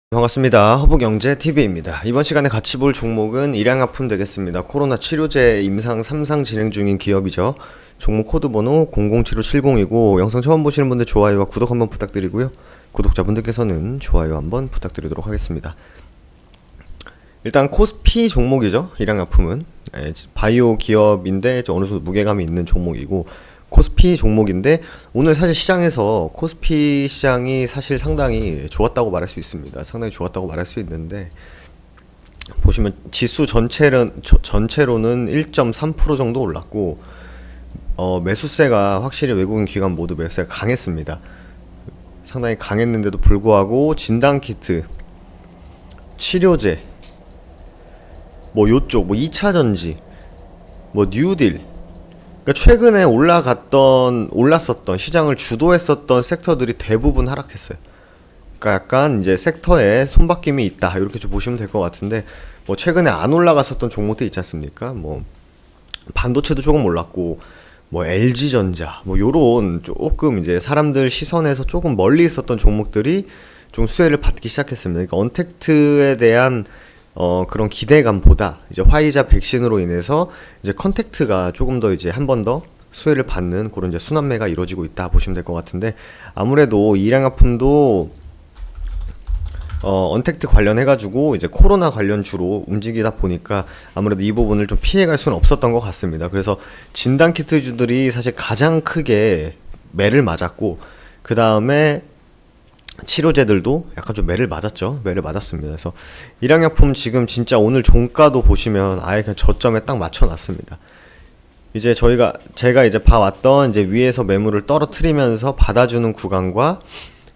반갑습니다. 허브경제TV입니다. 이번 시간에 같이 볼 종목은 일양약품 되겠습니다. 코로나 치료제 임상 3상 진행 중인 기업이죠. 종목 코드 번호 007570이고 영상 처음 보시는 분들 좋아요와 구독 한번 부탁드리고요. 구독자분들께서는 좋아요 한번 부탁드리도록 하겠습니다. 일단 코스피 종목이죠. 일양약품은 바이오 기업인데 어느 정도 무게감이 있는 종목이고 코스피 종목인데 오늘 사실 시장에서 코스피 시장이 사실 상당히 좋았다고 말할 수 있습니다. 상당히 좋았다고 말할 수 있는데 보시면 지수 전체로는 1.3% 정도 올랐고 매수세가 확실히 외국인 기관 모두 매수세가 강했습니다. 상당히 강했는데도 불구하고 진단키트, 치료제, 뭐 요쪽, 뭐 2차 전지, 뭐 뉴딜, 그러니까 최근에 올랐었던 시장을 주도했었던 섹터들이 대부분 하락했어요. 그러니까 약간 이제 섹터에 손바뀜이 있다 이렇게 좀 보시면 될 것 같은데 뭐 최근에 안 올라갔었던 종목들 있지 않습니까? 뭐 반도체도 조금 올랐고 뭐 LG전자 뭐 요런 조금 이제 사람들 시선에서 조금 멀리 있었던 종목들이 좀 수혜를 받기 시작했습니다. 그러니까 언택트에 대한 그런 기대감보다 이제 화이자 백신으로 인해서 이제 컨택트가 조금 더 이제 한 번 더 수혜를 받는 그런 이제 순환매가 이루어지고 있다 보시면 될 것 같은데 아무래도 일양약품도 언택트 관련해가지고 이제 코로나 관련 주로 움직이다 보니까 아무래도 이 부분을 좀 피해갈 수는 없었던 것 같습니다. 그래서 진단키트주들이 사실 가장 크게 매를 맞았고 그 다음에 치료제들도 약간 좀 매를 맞았죠. 매를 맞았습니다. 그래서 일양약품 지금 진짜 오늘 종가도 보시면 아예 그냥 저점에 딱 맞춰놨습니다. 이제 제가 이제 봐왔던 이제 위에서 매물을 떨어뜨리면서 받아주는 구간과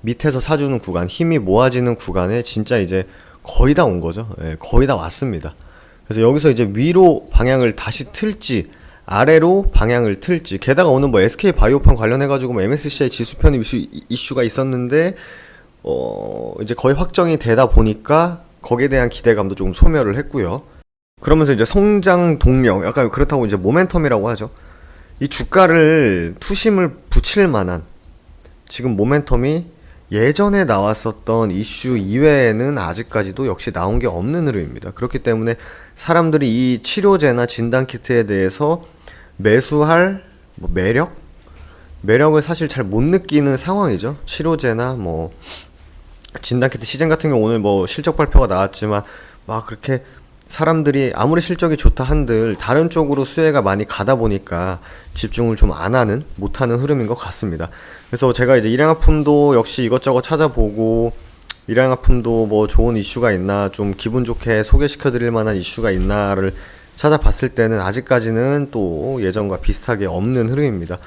밑에서 사주는 구간, 힘이 모아지는 구간에 진짜 이제 거의 다 온 거죠. 예, 거의 다 왔습니다. 그래서 여기서 이제 위로 방향을 다시 틀지 아래로 방향을 틀지 게다가 오늘 뭐 SK 바이오팜 관련해가지고 뭐 MSCI 지수 편입 이슈가 있었는데 이제 거의 확정이 되다 보니까 거기에 대한 기대감도 조금 소멸을 했고요. 그러면서 이제 성장 동력, 약간 그렇다고 이제 모멘텀이라고 하죠. 이 주가를 투심을 붙일 만한 지금 모멘텀이 예전에 나왔었던 이슈 이외에는 아직까지도 역시 나온 게 없는 흐름입니다. 그렇기 때문에 사람들이 이 치료제나 진단키트에 대해서 매수할 뭐 매력을 사실 잘 못 느끼는 상황이죠. 치료제나 뭐 진단키트 시즌 같은 경우 오늘 뭐 실적 발표가 나왔지만 막 그렇게 사람들이 아무리 실적이 좋다 한들 다른 쪽으로 수혜가 많이 가다 보니까 집중을 좀 안 하는 못하는 흐름인 것 같습니다. 그래서 제가 이제 일양약품도 역시 이것저것 찾아보고 일양약품도 뭐 좋은 이슈가 있나 좀 기분 좋게 소개시켜 드릴 만한 이슈가 있나를 찾아봤을 때는 아직까지는 또 예전과 비슷하게 없는 흐름입니다.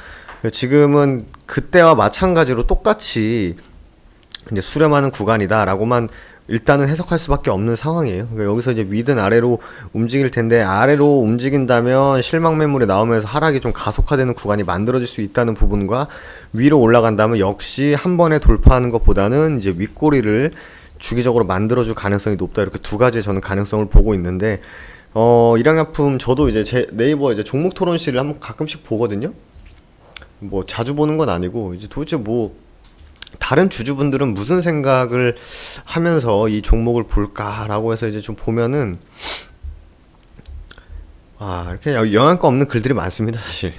지금은 그때와 마찬가지로 똑같이 이제 수렴하는 구간이다라고만 일단은 해석할 수밖에 없는 상황이에요. 그러니까 여기서 이제 위든 아래로 움직일 텐데 아래로 움직인다면 실망 매물이 나오면서 하락이 좀 가속화되는 구간이 만들어질 수 있다는 부분과 위로 올라간다면 역시 한 번에 돌파하는 것보다는 이제 윗꼬리를 주기적으로 만들어줄 가능성이 높다. 이렇게 두 가지의 저는 가능성을 보고 있는데 일양약품 저도 이제 제 네이버 이제 종목 토론실을 한번 가끔씩 보거든요. 뭐 자주 보는 건 아니고 이제 도대체 뭐 다른 주주분들은 무슨 생각을 하면서 이 종목을 볼까라고 해서 이제 좀 보면은 이렇게 영양가 없는 글들이 많습니다. 사실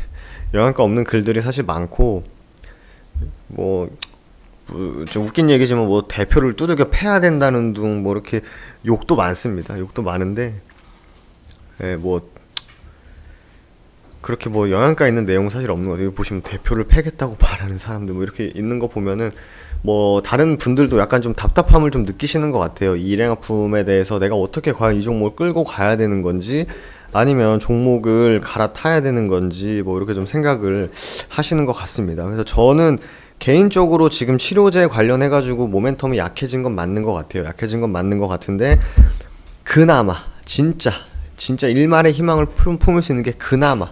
영양가 없는 글들이 사실 많고 뭐 좀 웃긴 얘기지만 뭐 대표를 두들겨 패야 된다는 둥 뭐 이렇게 욕도 많습니다. 욕도 많은데 뭐 그렇게 뭐 영양가 있는 내용은 사실 없는 것 같아요. 보시면 대표를 패겠다고 말하는 사람들 뭐 이렇게 있는 거 보면은 뭐 다른 분들도 약간 좀 답답함을 좀 느끼시는 것 같아요. 이 일양약품에 대해서 내가 어떻게 과연 이 종목을 끌고 가야 되는 건지 아니면 종목을 갈아타야 되는 건지 뭐 이렇게 좀 생각을 하시는 것 같습니다. 그래서 저는 개인적으로 지금 치료제 관련해가지고 모멘텀이 약해진 건 맞는 것 같아요. 약해진 건 맞는 것 같은데 그나마 진짜 일말의 희망을 품을 수 있는 게 그나마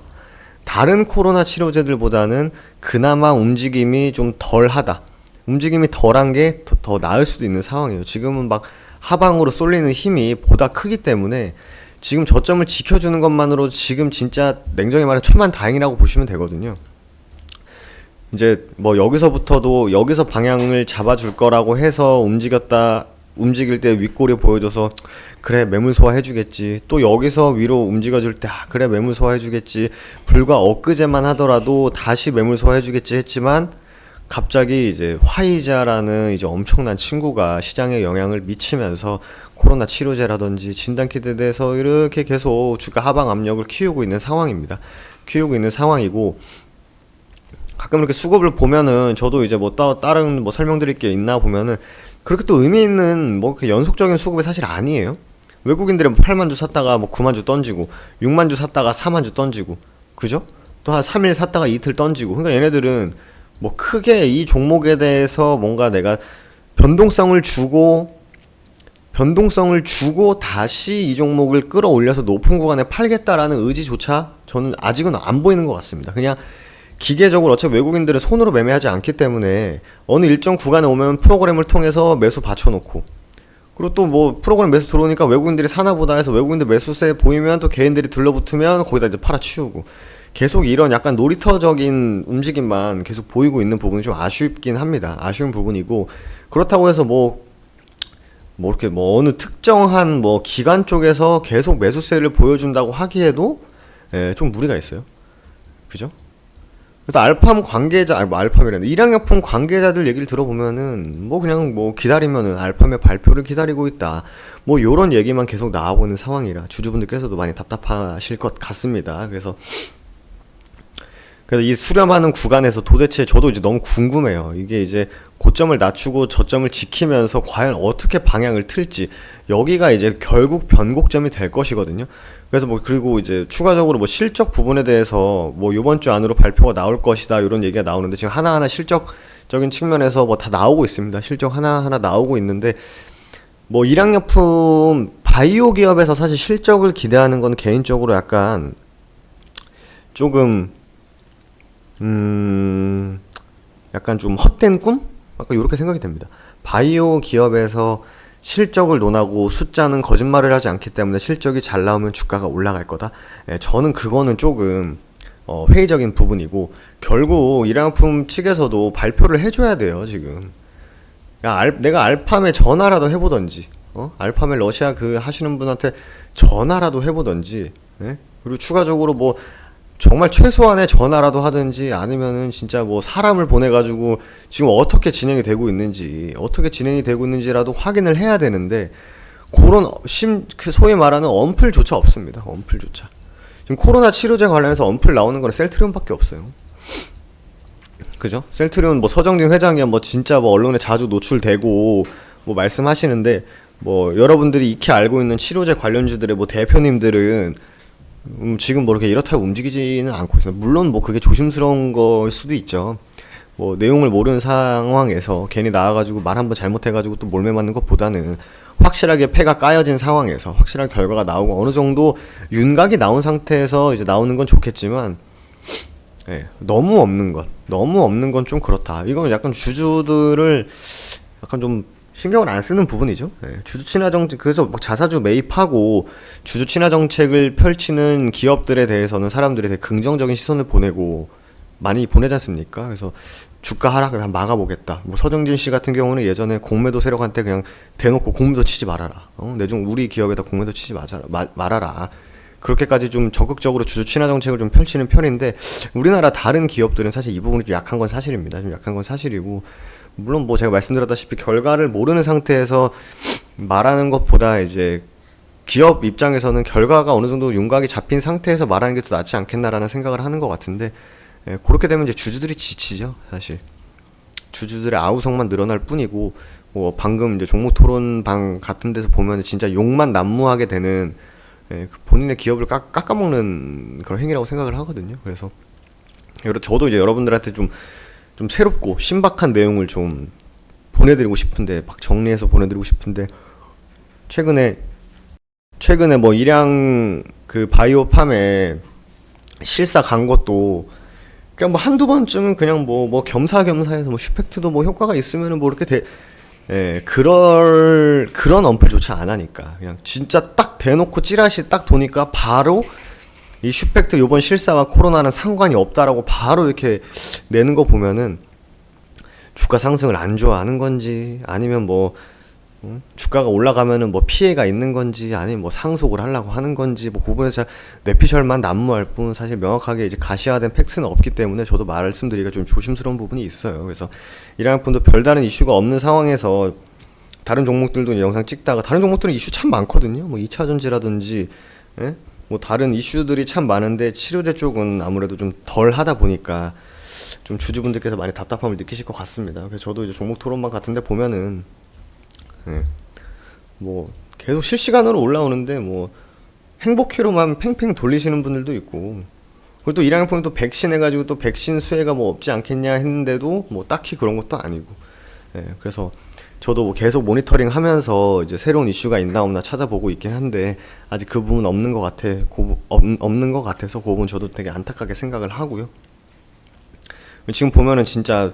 다른 코로나 치료제들보다는 그나마 움직임이 좀 덜하다. 움직임이 덜한 게 더 나을 수도 있는 상황이에요. 지금은 막 하방으로 쏠리는 힘이 보다 크기 때문에 지금 저점을 지켜주는 것만으로 지금 진짜 냉정히 말해 천만다행이라고 보시면 되거든요. 이제 뭐 여기서부터도 여기서 방향을 잡아줄 거라고 해서 움직였다 움직일 때 윗꼬리 보여줘서 그래 매물 소화해주겠지, 또 여기서 위로 움직여줄 때 그래 매물 소화해주겠지, 불과 엊그제만 하더라도 다시 매물 소화해주겠지 했지만 갑자기 이제 화이자라는 이제 엄청난 친구가 시장에 영향을 미치면서 코로나 치료제라든지 진단키트에 대해서 이렇게 계속 주가 하방 압력을 키우고 있는 상황입니다. 키우고 있는 상황이고, 가끔 이렇게 수급을 보면은 저도 이제 뭐 다른 뭐 설명드릴 게 있나 보면은 그렇게 또 의미 있는 뭐 연속적인 수급이 사실 아니에요. 외국인들이 뭐 8만 주 샀다가 뭐 9만 주 던지고 6만 주 샀다가 4만 주 던지고, 그죠? 또 한 3일 샀다가 이틀 던지고. 그러니까 얘네들은 뭐 크게 이 종목에 대해서 뭔가 내가 변동성을 주고 다시 이 종목을 끌어올려서 높은 구간에 팔겠다라는 의지조차 저는 아직은 안 보이는 것 같습니다. 그냥 기계적으로 어차피 외국인들은 손으로 매매하지 않기 때문에 어느 일정 구간에 오면 프로그램을 통해서 매수 받쳐놓고, 그리고 또 뭐 프로그램 매수 들어오니까 외국인들이 사나보다 해서 외국인들 매수세 보이면 또 개인들이 들러붙으면 거기다 이제 팔아치우고, 계속 이런 약간 놀이터적인 움직임만 계속 보이고 있는 부분이 좀 아쉽긴 합니다. 아쉬운 부분이고, 그렇다고 해서 이렇게 뭐 어느 특정한 뭐 기관 쪽에서 계속 매수세를 보여준다고 하기에도 좀 무리가 있어요. 그죠? 그래서 알팜 관계자, 뭐 알팜이라는 일양약품 관계자들 얘기를 들어보면은 뭐 그냥 뭐 기다리면은 알팜의 발표를 기다리고 있다, 뭐 요런 얘기만 계속 나오고 있는 상황이라 주주분들께서도 많이 답답하실 것 같습니다. 그래서 이 수렴하는 구간에서 도대체 저도 이제 너무 궁금해요. 이게 이제 고점을 낮추고 저점을 지키면서 과연 어떻게 방향을 틀지, 여기가 이제 결국 변곡점이 될 것이거든요. 그래서 뭐 그리고 이제 추가적으로 뭐 실적 부분에 대해서 뭐 이번 주 안으로 발표가 나올 것이다 이런 얘기가 나오는데, 지금 하나하나 실적적인 측면에서 뭐 다 나오고 있습니다. 실적 하나하나 나오고 있는데, 뭐 일양약품 바이오 기업에서 사실 실적을 기대하는 건 개인적으로 약간 조금 약간 좀 헛된 꿈? 약간 이렇게 생각이 됩니다. 바이오 기업에서 실적을 논하고 숫자는 거짓말을 하지 않기 때문에 실적이 잘 나오면 주가가 올라갈 거다. 저는 그거는 조금 회의적인 부분이고, 결국 일양품 측에서도 발표를 해줘야 돼요. 지금 내가 알팜에 전화라도 해보던지, 알팜에 러시아 그 하시는 분한테 전화라도 해보던지, 그리고 추가적으로 뭐 정말 최소한의 전화라도 하든지, 아니면은 진짜 뭐 사람을 보내가지고 지금 어떻게 진행이 되고 있는지라도 확인을 해야 되는데, 그런 소위 말하는 언플조차 없습니다. 언플조차. 지금 코로나 치료제 관련해서 언플 나오는 거는 셀트리온밖에 없어요. 그죠? 셀트리온 뭐 서정진 회장이 뭐 진짜 뭐 언론에 자주 노출되고 뭐 말씀하시는데, 뭐 여러분들이 익히 알고 있는 치료제 관련주들의 뭐 대표님들은 지금 뭐 이렇게 이렇다고 움직이지는 않고 있어요. 물론 뭐 그게 조심스러운 걸 수도 있죠. 뭐 내용을 모르는 상황에서 괜히 나와가지고 말 한번 잘못해가지고 또 몰매 맞는 것보다는 확실하게 패가 까여진 상황에서 확실한 결과가 나오고 어느 정도 윤곽이 나온 상태에서 이제 나오는 건 좋겠지만, 너무 없는 건 좀 그렇다. 이건 약간 주주들을 약간 좀 신경을 안 쓰는 부분이죠. 주주 친화 정책, 그래서 막 자사주 매입하고 주주 친화 정책을 펼치는 기업들에 대해서는 사람들이 되게 긍정적인 시선을 많이 보내지 않습니까? 그래서 주가 하락을 한 막아보겠다. 뭐 서정진 씨 같은 경우는 예전에 공매도 세력한테 그냥 대놓고 공매도 치지 말아라. 내중 우리 기업에다 공매도 치지 말아라. 그렇게까지 좀 적극적으로 주주 친화 정책을 좀 펼치는 편인데, 우리나라 다른 기업들은 사실 이 부분이 좀 약한 건 사실입니다. 좀 약한 건 사실이고, 물론 뭐 제가 말씀드렸다시피 결과를 모르는 상태에서 말하는 것보다 이제 기업 입장에서는 결과가 어느 정도 윤곽이 잡힌 상태에서 말하는 게 더 낫지 않겠나라는 생각을 하는 것 같은데, 그렇게 되면 이제 주주들이 지치죠. 사실 주주들의 아우성만 늘어날 뿐이고, 뭐 방금 이제 종목 토론방 같은 데서 보면 진짜 욕만 난무하게 되는, 본인의 기업을 깎아먹는 그런 행위라고 생각을 하거든요. 그래서 저도 이제 여러분들한테 좀 새롭고 신박한 내용을 좀 보내드리고 싶은데, 막 정리해서 보내드리고 싶은데, 최근에 뭐 일양 그 바이오팜에 실사 간 것도 그냥 뭐 한두 번쯤은 그냥 뭐 겸사겸사해서 뭐 슈펙트도 뭐 효과가 있으면은 뭐 이렇게 그런 언플조차 안 하니까, 그냥 진짜 딱 대놓고 찌라시 딱 도니까 바로 이 슈펙트 요번 실사와 코로나는 상관이 없다라고 바로 이렇게 내는 거 보면은 주가 상승을 안 좋아하는 건지, 아니면 뭐 주가가 올라가면은 뭐 피해가 있는 건지 아니면 뭐 상속을 하려고 하는 건지 뭐 그 부분에서 뇌피셜만 난무할 뿐 사실 명확하게 이제 가시화된 팩트는 없기 때문에 저도 말씀드리기가 좀 조심스러운 부분이 있어요. 그래서 이랑 분도 별다른 이슈가 없는 상황에서 다른 종목들도 영상 찍다가 다른 종목들은 이슈 참 많거든요. 뭐 2차 전지라든지 예? 뭐 다른 이슈들이 참 많은데 치료제 쪽은 아무래도 좀 덜 하다 보니까 좀 주주분들께서 많이 답답함을 느끼실 것 같습니다. 그래서 저도 이제 종목 토론방 같은데 보면은 예. 뭐 계속 실시간으로 올라오는데 뭐 행복회로만 팽팽 돌리시는 분들도 있고 그리고 또 일양품은 또 백신 해가지고 또 백신 수혜가 뭐 없지 않겠냐 했는데도 뭐 딱히 그런 것도 아니고 예. 그래서 저도 뭐 계속 모니터링 하면서 이제 새로운 이슈가 있나 없나 찾아보고 있긴 한데 아직 그 부분 없는 것 없는 것 같아서 그 부분 저도 되게 안타깝게 생각을 하고요. 지금 보면은 진짜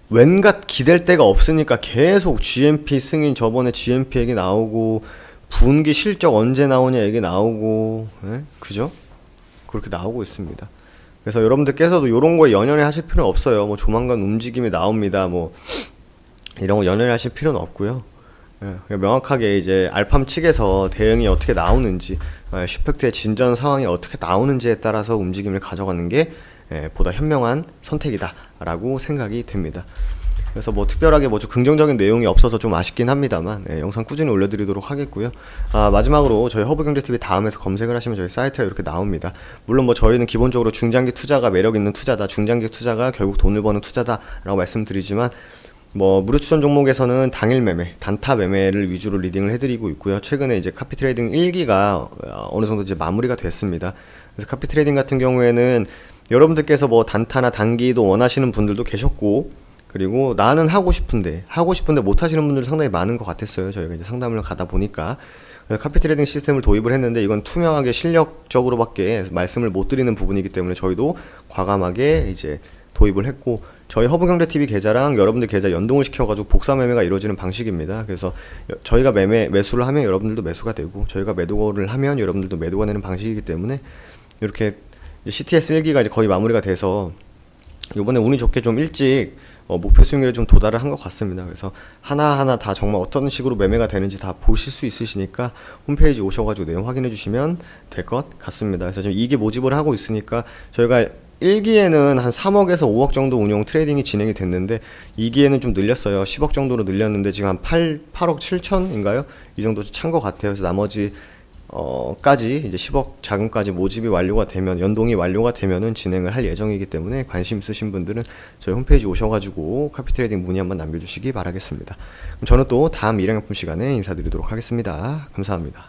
웬갓 기댈 데가 없으니까 계속 GMP 승인 저번에 GMP 얘기 나오고 분기 실적 언제 나오냐 얘기 나오고 예? 그죠? 그렇게 나오고 있습니다. 그래서 여러분들께서도 이런 거에 연연해 하실 필요는 없어요. 뭐 조만간 움직임이 나옵니다. 뭐 이런 거 연연해 하실 필요는 없고요. 예, 명확하게 이제 알팜 측에서 대응이 어떻게 나오는지 슈펙트의 진전 상황이 어떻게 나오는지에 따라서 움직임을 가져가는 게 보다 현명한 선택이다라고 생각이 됩니다. 그래서 뭐 특별하게 뭐 좀 긍정적인 내용이 없어서 좀 아쉽긴 합니다만 영상 꾸준히 올려드리도록 하겠고요. 마지막으로 저희 허브경제TV 다음에서 검색을 하시면 저희 사이트가 이렇게 나옵니다. 물론 뭐 저희는 기본적으로 중장기 투자가 매력 있는 투자다, 중장기 투자가 결국 돈을 버는 투자다라고 말씀드리지만 뭐 무료 추천 종목에서는 당일 매매, 단타 매매를 위주로 리딩을 해드리고 있고요. 최근에 이제 카피 트레이딩 1기가 어느 정도 이제 마무리가 됐습니다. 그래서 카피 트레이딩 같은 경우에는 여러분들께서 뭐 단타나 단기도 원하시는 분들도 계셨고, 그리고 나는 하고 싶은데 못 하시는 분들이 상당히 많은 것 같았어요. 저희가 이제 상담을 가다 보니까. 그래서 카피 트레이딩 시스템을 도입을 했는데 이건 투명하게 실력적으로밖에 말씀을 못 드리는 부분이기 때문에 저희도 과감하게 이제 도입을 했고, 저희 허브경제TV 계좌랑 여러분들 계좌 연동을 시켜가지고 복사 매매가 이루어지는 방식입니다. 그래서 저희가 매수를 하면 여러분들도 매수가 되고, 저희가 매도를 하면 여러분들도 매도가 되는 방식이기 때문에 이렇게 이제 CTS 1기가 이제 거의 마무리가 돼서 이번에 운이 좋게 좀 일찍 목표 수익률에 좀 도달을 한 것 같습니다. 그래서 하나하나 다 정말 어떤 식으로 매매가 되는지 다 보실 수 있으시니까 홈페이지 오셔가지고 내용 확인해 주시면 될 것 같습니다. 그래서 지금 2기 모집을 하고 있으니까 저희가 1기에는 한 3억에서 5억 정도 운용 트레이딩이 진행이 됐는데 2기에는 좀 늘렸어요. 10억 정도로 늘렸는데 지금 한 8억 7천인가요? 이 정도 찬 것 같아요. 그래서 나머지 까지 이제 10억 자금까지 모집이 완료가 되면, 연동이 완료가 되면은 진행을 할 예정이기 때문에 관심 있으신 분들은 저희 홈페이지 오셔가지고 카피트레이딩 문의 한번 남겨주시기 바라겠습니다. 그럼 저는 또 다음 일양용품 시간에 인사드리도록 하겠습니다. 감사합니다.